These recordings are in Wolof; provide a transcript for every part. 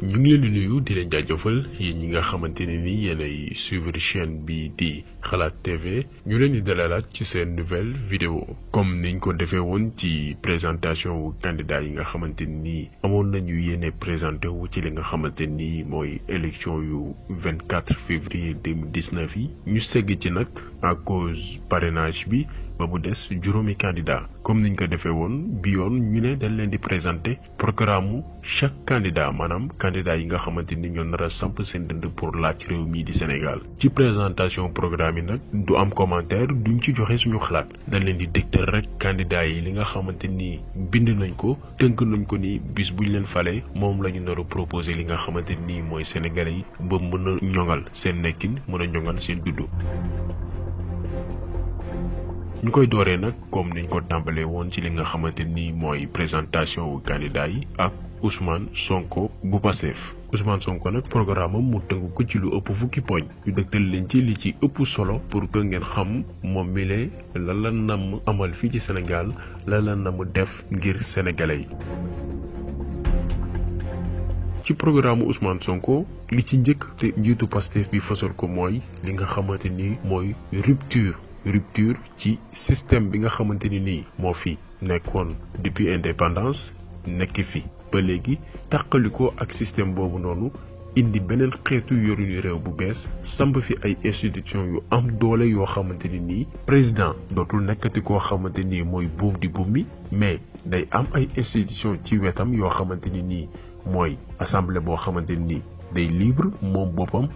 ñu ngi leen di nuyu di leen jaajëfal yéen ñi nga xamante ne ni yéenay suivre chaîne bi di Xalaat TV ñu leen di dalalaat ci seen nouvelle vidéo comme niñ ko defee woon ci présentation wu candidat yi nga xamante ni amoon nañu yéene présenté wu ci li nga xamante ni mooy élection yu 24 février 2019 yi ñu segg ci nag à cause parrainage bi ba mu des juróomi candidat comme niñ ko defee woon bi yoon ñu ne dañ leen di présenter programme chaque candidat maanaam candidat yi nga xamante ni ñoo nar a samp seen dënd pour laaj réew mii di Sénégal ci présentation programme yi nag du am commentaire duñ ci joxe suñu xalaat dañ leen di dégtal rek candidat yi li nga xamante ni bind nañ ko tënk nañ ko ni bis buñ leen falee moom la ñu nar a proposer li nga xamante ni mooy sénégalais yi ba mën a ñoŋal seen nekkin mën a ñoŋal seen juddu. ñu koy dooree nag comme niñ ko tàmbalee woon ci li nga xamante ni mooy présentation wu candidat yi ak Ousmane Sonko bu Pastef Ousmane Sonko nag programme am mu tënk ko ci lu ëpp fukki poñ ñu dëgtal leen ci li ci ëpp solo pour que ngeen xam moom mi lee lan la namm amal fii ci Sénégal lan la namm def ngir sénégalais yi. ci programme Ousmane Sonko li ci njëkk te njiitu Pastef bi fasal ko mooy li nga xamante ni mooy rupture ci système bi nga xamante ni nii moo fi nekkoon depuis indépendance nekk fi ba léegi tàqalikoo ak système boobu noonu indi beneen xeetu yorinu réew bu bees samp fi ay institution yu am doole yoo xamante ni nii président dootul nekkati koo xamante ni mooy buum di buum mi mais day am ay institution ci wetam yoo xamante ni nii mooy assemblée boo xamante ni nii day libre moom boppam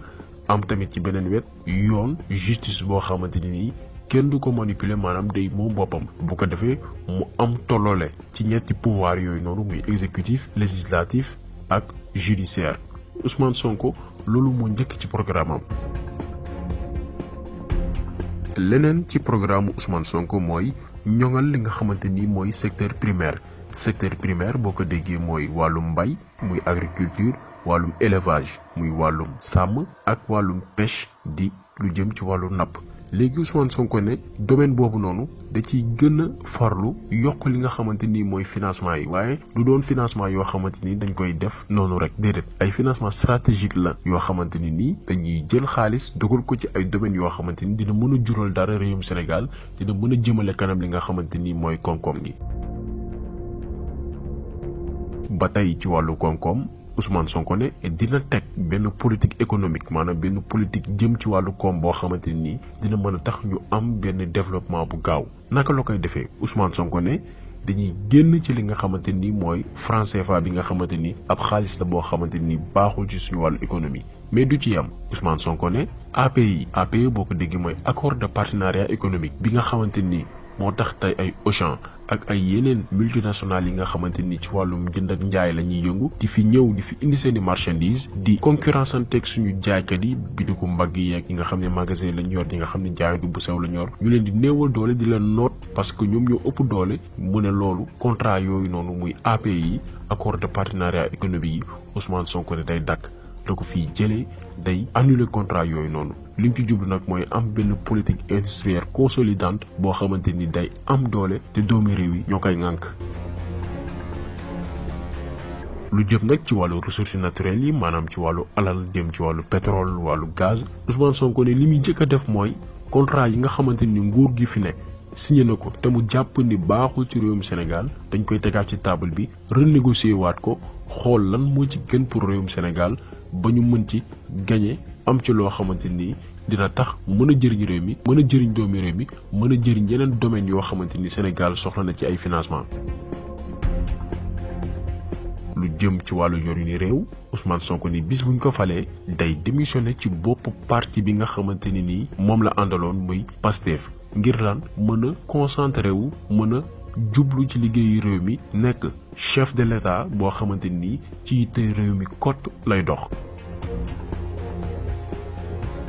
am tamit ci beneen wet yoon justice boo xamante ni nii kenn du ko manipuler maanaam day moom boppam bu ko defee mu am tolloole ci ñetti pouvoir yooyu noonu muy exécutif législatif ak judiciaire Ousmane Sonko loolu moo njëkk ci programme am. leneen ci programme Ousmane Sonko mooy ñoŋal li nga xamante ni mooy secteur primaire boo ko déggee mooy wàllum mbay muy agriculture wàllum élevage muy wàllum sàmm ak wàllum pêche di lu jëm ci wàllu napp. léegi Ousmane Sonko ne domaine boobu noonu da ciy gën a farlu yokk li nga xamante ni mooy financement yi waaye du doon financement yoo xamante ni dañ koy def noonu rek déedéet ay financement stratégique la yoo xamante ni nii dañuy jël xaalis dogal ko ci ay domaines yoo xamante ni dina mën a jural dara réewum Sénégal dina mën a jëmale kanam li nga xamante ni mooy koom-koom gi. ba tey ci wàllu koom-koom Ousmane Sonko ne dina teg benn politique économique maanaam benn politique jëm ci wàllu koom boo xamante ni dina mën a tax ñu am benn développement bu gaaw naka la koy defee Ousmane Sonko ne dañuy génn ci li nga xamante ni mooy franc CFA bi nga xamante ni ab xaalis la boo xamante ni baaxul ci suñu wàllu économie mais du ci yam Ousmane Sonko ne APE boo ko déggee mooy accord de partenariat économique bi nga xamante ni moo tax tey ay Auchan ak ay yeneen multinationales yi nga xamante ni ci wàllum jënd ak njaay la ñuy yëngu di fi ñëw di fi indi seeni marchandises di concurrence anteeg suñu jaaykat yi bitiku mbagg yeeg yi nga xam ne magasin lañ yor yi nga xam ne jaayatu bu sew lañ yor ñu leen di néewal doole di leen noot parce que ñoom ñoo ëpp doole mu ne loolu contrat yooyu noonu muy API yi accord de partenariat économique yi Ousmane Sonko ne day dakk da ko fii jëlee day annuler contrat yooyu noonu li ñu ci jublu nag mooy am benn politique industrielle consolidante boo xamante ni day am doole te doomi réew yi ñoo koy ŋànk. lu jëm nag ci wàllu ressources naturelles yi maanaam ci wàllu alal jëm ci wàllu pétrole wàllu gaz Ousmane Sonko ne li muy njëkk a def mooy contrat yi nga xamante ni nguur gi fi nekk signé na ko te mu jàpp ni baaxul ci réewum Sénégal dañ koy tegaat ci table bi renégocier waat ko xool lan moo ci gën pour réewum Sénégal ba ñu mën ci gagné am ci loo xamante ni dina tax mën a jëriñ réew mi mën a jëriñ doomi réew mi mën a jëriñ yeneen domaines yoo xamante ni Sénégal soxla na ci ay financement lu jëm ci wàllu yorinu réew Ousmane Sonko ni bis buñ ko falee day démissionné ci bopp parti bi nga xamante ni nii moom la àndaloon muy Pastef ngir lan mën a concentré wu mën a jublu ci liggéeyu réew mi nekk chef de l'État boo xamante ni ci yitte réew mi kott lay dox.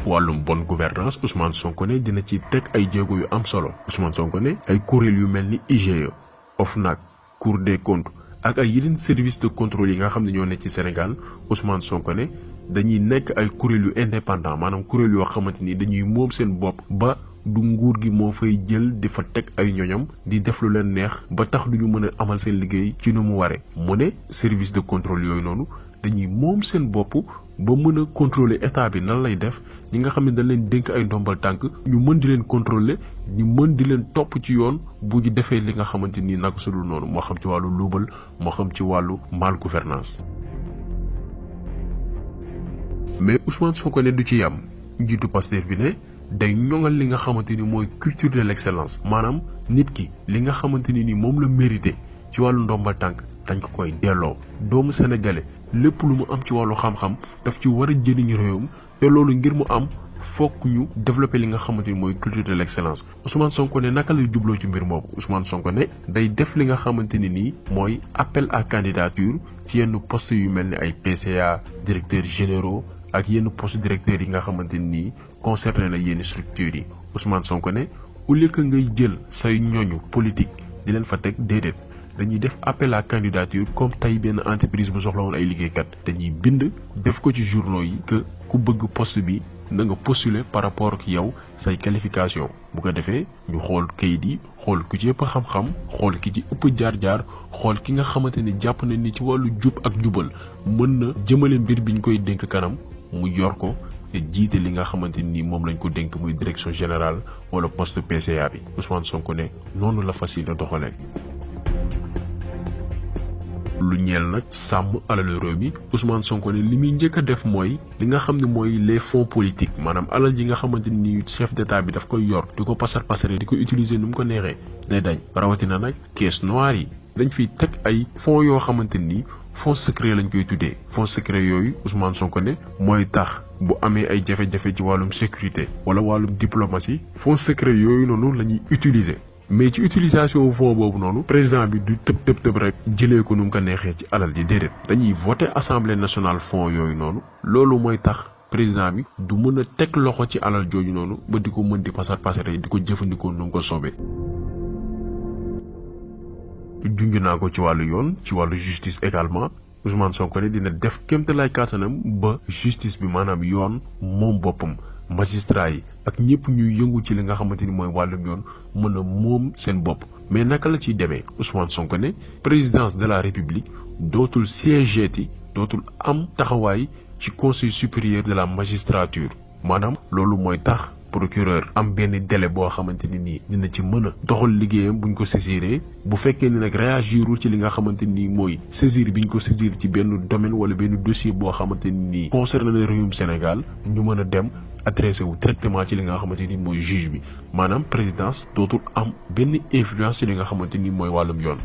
wàllum bonne gouvernance Ousmane Sonko ne dina ci teg ay jéego yu am solo Ousmane Sonko ne ay kuréel yu mel ni IGE OFNAC Cour des comptes ak ay yeneen service de contrôle yi nga xam ne ñoo ne ci Sénégal Ousmane Sonko ne dañuy nekk ay kuréel yu indépendant maanaam kuréel yoo xamante ni dañuy moom seen bopp ba du nguur gi moo fay jël di fa teg ay ñoñam di def lu leen neex ba tax duñu mën a amal seen liggéey ci nu mu waree mu ne service de contrôle yooyu noonu dañuy moom seen bopp ba mën a contrôler état bi nan lay def ñi nga xam ne dañ leen dénk ay ndombal tànk ñu mën di leen contrôler ñu mën di leen topp ci yoon bu ñu defee li nga xamante ni naka su dul noonu moo xam ci wàllu luubal moo xam ci wàllu mal gouvernance mais Ousmane Sonko ne du ci yam njiitu Pastef bi ne day ñoŋal li nga xamante ni mooy culture de l'excellence maanaam nit ki li nga xamante ni moom la mérité ci wàllu ndombal tànk dañ ko koy delloo doomu sénégalais lépp lu mu am ci wàllu xam-xam daf ci war a jëriñ réewam te loolu ngir mu am fokk ñu développer li nga xamante ni mooy culture de l'excellence Ousmane Sonko ne naka lay jubloo ci mbir moomu Ousmane Sonko ne day def li nga xamante ni nii mooy appel à candidature ci yenn poste yu mel ni ay PCA directeurs généraux ak yenn poste directeurs yi nga xamante ni concerné na yenn structures yi Ousmane Sonko ne au lieu que ngay jël say ñoñu politique di leen fa teg déedéet dañuy def appel à candidature comme tey benn entreprise bu soxla woon ay liggéeykat dañuy bind def ko ci journaux yi que ku bëgg poste bi na nga postuler par rapport ak yow say qualification bu ko defee ñu xool kayit yi xool ku ci ëpp xam-xam xool ki ci ëpp jaar-jaar xool ki nga xamante ni jàpp na ni ci wàllu jub ak jubal mën na jëmale mbir bi ñu koy dénk kanam mu yor ko te jiite li nga xamante ni moom lañ ko dénk muy direction générale wala poste PCA bi Ousmane Sonko ne noonu la fas yéene doxalee. lu ñeel nag sàmm alalu réew mi Ousmane Sonko ne li muy njëkk a def mooy li nga xam ne mooy les fonds politiques maanaam alal ji nga xamante ni chef d'état bi daf koy yor di ko pasar pasare di ko utiliser nu mu ko neexee day dañ rawatina nag caisse noire yi dañ fiy teg ay fonds yoo xamante ni fonds secret lañ koy tuddee fonds secret yooyu Ousmane Sonko ne mooy tax bu amee ay jafe-jafe ci wàllum sécurité wala wàllum diplomatie fonds secret yooyu noonu la ñuy utiliser. mais ci utilisation fonds boobu noonu président bi du tëb rek jëlee ko nu mu ko neexee ci alal ji déedéet dañuy voter assemblée nationale fonds yooyu noonu loolu mooy tax président bi du mën a teg loxo ci alal jooju noonu ba di ko mën di pasar pasare di ko jëfandikoo nu mu ko soobee. junj naa ko ci wàllu yoon ci wàllu justice également Ousmane Sonko ne dina def kéemtalaay kàttanam ba justice bi maanaam yoon moom boppam. magistrat yi ak ñëpp ñuy yëngu ci li nga xamante ni mooy wàllum yoon mën a moom seen bopp mais naka la ciy demee Ousmane Sonko ne présidence de la république dootul siégeeti dootul am taxawaay ci conseil supérieur de la magistrature maanaam loolu mooy tax procureur am benn délai boo xamante ni nii dina ci mën a doxal liggéeyam buñ ko saisiree bu fekkee ni nag réagirul ci li nga xamante ni mooy saisir biñ ko saisir ci benn domaine wala benn dossier boo xamante ni nii concerné na réewum Sénégal ñu mën a dem adressé wu directement ci li nga xamante ni mooy juge bi maanaam présidence dootul am benn influence ci li nga xamante ni mooy wàllum yoon.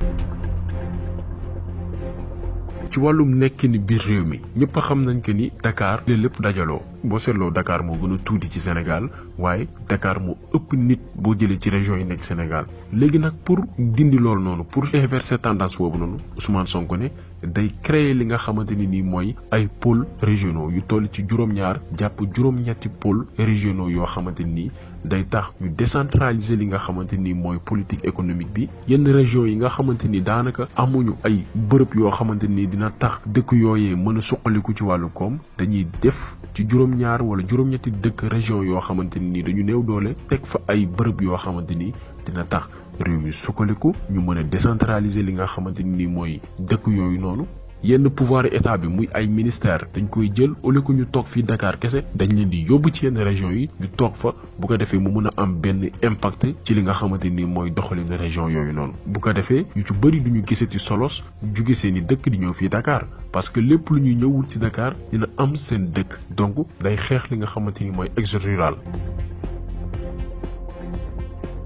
ci wàllum nekkin biir réew mi ñëpp xam nañ que ni Dakar lépp dajaloo boo seetloo Dakar moo gën a tuuti ci Sénégal waaye Dakar moo ëpp nit boo jëlee ci région yi nekk Sénégal léegi nag pour dindi loolu noonu pour inverser tendance boobu noonu Ousmane Sonko ne day créer li nga xamante ni nii mooy ay pôles régionaux yu toll ci juróom-ñaar jàpp juróom-ñetti pôles régionaux yoo xamante ni day tax ñu décentraliser li nga xamante ni mooy politique économique bi yenn région yi nga xamante ni daanaka amuñu ay bërëb yoo xamante ni dina tax dëkk yooyee mën a suqaliku ci wàllu koom dañuy def ci juróom-ñaar wala juróom-ñetti dëkk région yoo xamante ni dañu néew doole teg fa ay bërëb yoo xamante ni dina tax réew mi suqaliku ñu mën a décentraliser li nga xamante ni mooy dëkk yooyu noonu yenn pouvoir état bi muy ay ministère dañ koy jël au lieu que ñu toog fii Dakar kese dañ leen di yóbbu ci yenn région yi ñu toog fa bu ko defee mu mën a am benn impact ci li nga xamante ni mooy doxalin région yooyu noonu bu ko defee ñu ci bëri duñu gisati solos jóge seen i dëkk di ñëw fii Dakar parce que lépp lu ñuy ñëwul ci Dakar dina am seen dëkk donc day xeex li nga xamante ni mooy exode rural.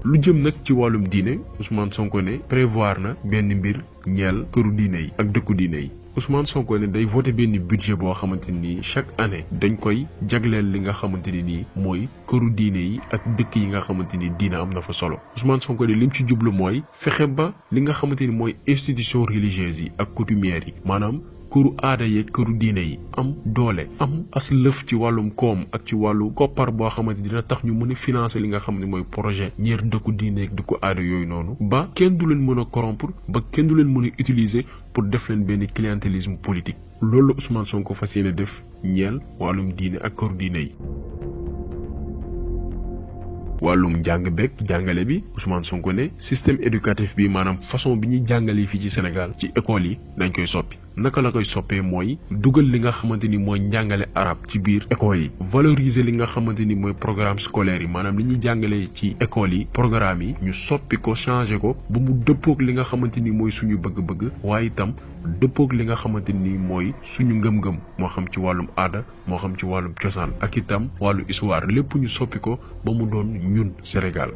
lu jëm nag ci wàllum diine Ousmane Sonko ne prévoir na benn mbir ñeel këru diine yi ak dëkku diine yi Ousmane Sonko ne day voté benn budget boo xamante ni chaque année dañ koy jagleel li nga xamante ni nii mooy këru diine yi ak dëkk yi nga xamante ni diine am na fa solo Ousmane Sonko ne lim ci jublu mooy fexe ba li nga xamante ni mooy institution religieuse yi ak coutumière yi maanaam këru aada yeeg këru diine yi am doole am as lëf ci wàllum koom ak ci wàllu koppar boo xamante dina tax ñu mën a financer li nga xam ne mooy projet ñeer dëkku diine ak dëkku aada yooyu noonu ba kenn du leen mën a corrompre ba kenn du leen mën a utiliser pour def leen benn clientélisme politique loolu la Ousmane Sonko fas yéene def ñeel wàllum diine ak këru diine yi. wàllum njàng beeg jàngale bi Ousmane Sonko ne système éducatif bi maanaam façon bi ñuy jàngalee fii ci Sénégal ci école yi dañ koy soppi. naka la koy soppee mooy dugal li nga xamante ni mooy njàngale arab ci biir école yi valoriser li nga xamante ni mooy programme scolaire yi maanaam li ñuy jàngale ci école yi programme yi ñu soppi ko changer ko ba mu dëppoog li nga xamante ni mooy suñu bëgg-bëgg waaye itam dëppoog li nga xamante ni mooy suñu ngëm-ngëm moo xam ci wàllum aada moo xam ci wàllum cosaan ak itam wàllu histoire lépp ñu soppi ko ba mu doon ñun Sénégal.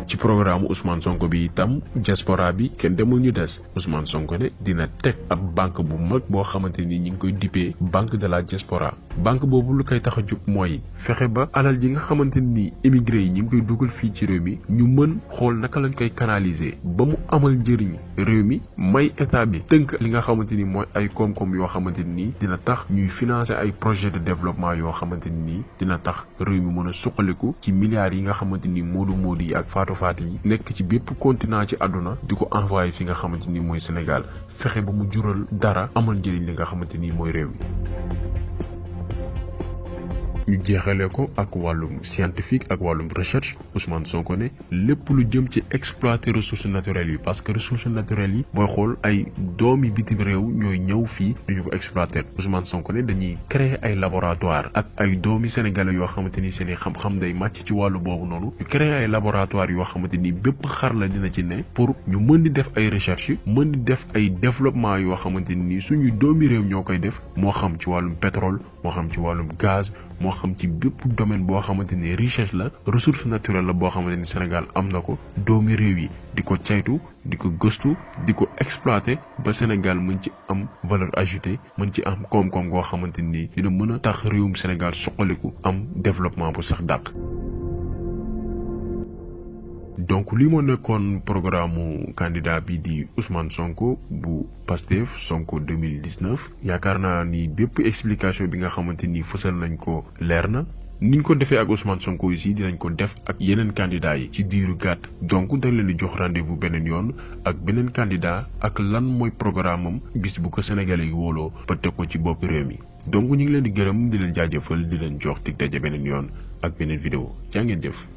ci programme Ousmane Sonko bi itam diaspora bi kenn demul ñu des Ousmane Sonko ne dina teg ab banque bu mag boo xamante ni ñi ngi koy dippee banque de la diaspora banque boobu lu koy tax a jóg mooy fexe ba alal ji nga xamante ni émigré yi ñi ngi koy dugal fii ci réew mi ñu mën xool naka lañ koy canaliser ba mu amal njëriñ réew mi may état bi tënk li nga xamante ni mooy ay koom-koom yoo xamante ni dina tax ñuy financer ay projet de développement yoo xamante ni dina tax réew mi mën a suqaliku ci milliards yi nga xamante ni moodu yi ak faatu yi nekk ci bépp continent ci àdduna di ko envoyé fi nga xamante ni mooy Sénégal fexe ba mu jural dara amal njëriñ li nga xamante ni mooy réew mi. ñu jeexale ko ak wàllum scientifique ak wàllum recherche Ousmane Sonko ne lépp lu jëm ci exploiter ressources naturelles yi parce que ressources naturelles yi booy xool ay doomi bitim réew ñooy ñëw fii duñu ko exploiter Ousmane Sonko ne dañuy créer ay laboratoire ak ay doomi sénégalais yoo xamante ni seen i xam-xam day màcc ci wàllu boobu noonu ñu créer ay laboratoire yoo xamante ni bépp xar la dina ci ne pour ñu mën di def ay recherche mën di def ay développement yoo xamante ni suñuy doomi réew ñoo koy def moo xam ci wàllum pétrole moo xam ci wàllum gaz moo xam ci bépp domaine boo xamante ni richesse la ressource naturelle la boo xamante ni Sénégal am na ko doomi réew yi di ko caytu di ko gëstu di ko exploiter ba Sénégal mën ci am valeur ajoutée mën ci am koom-koom goo xamante ni dina mën a tax réewum Sénégal suqaliku am développement bu sax dàq. donc lii moo nekkoon programme candidat bi di Ousmane Sonko bu Pastef Sonko 2019 yaakaar naa ni bépp explication bi nga xamante ni fësal nañ ko leer na niñ ko defee ak Ousmane Sonko aussi dinañ ko def ak yeneen candidats yi ci diiru gàtt donc dañ leen di jox rendez-vous beneen yoon ak beneen candidat ak lan mooy programme am bis bu ko Sénégalais yi wóoloo ba teg ko ci bopp réew mi donc ñu ngi leen di gërëm di leen jaajëfal di leen jox dig daje beneen yoon ak beneen vidéo jaa ngeen jëf.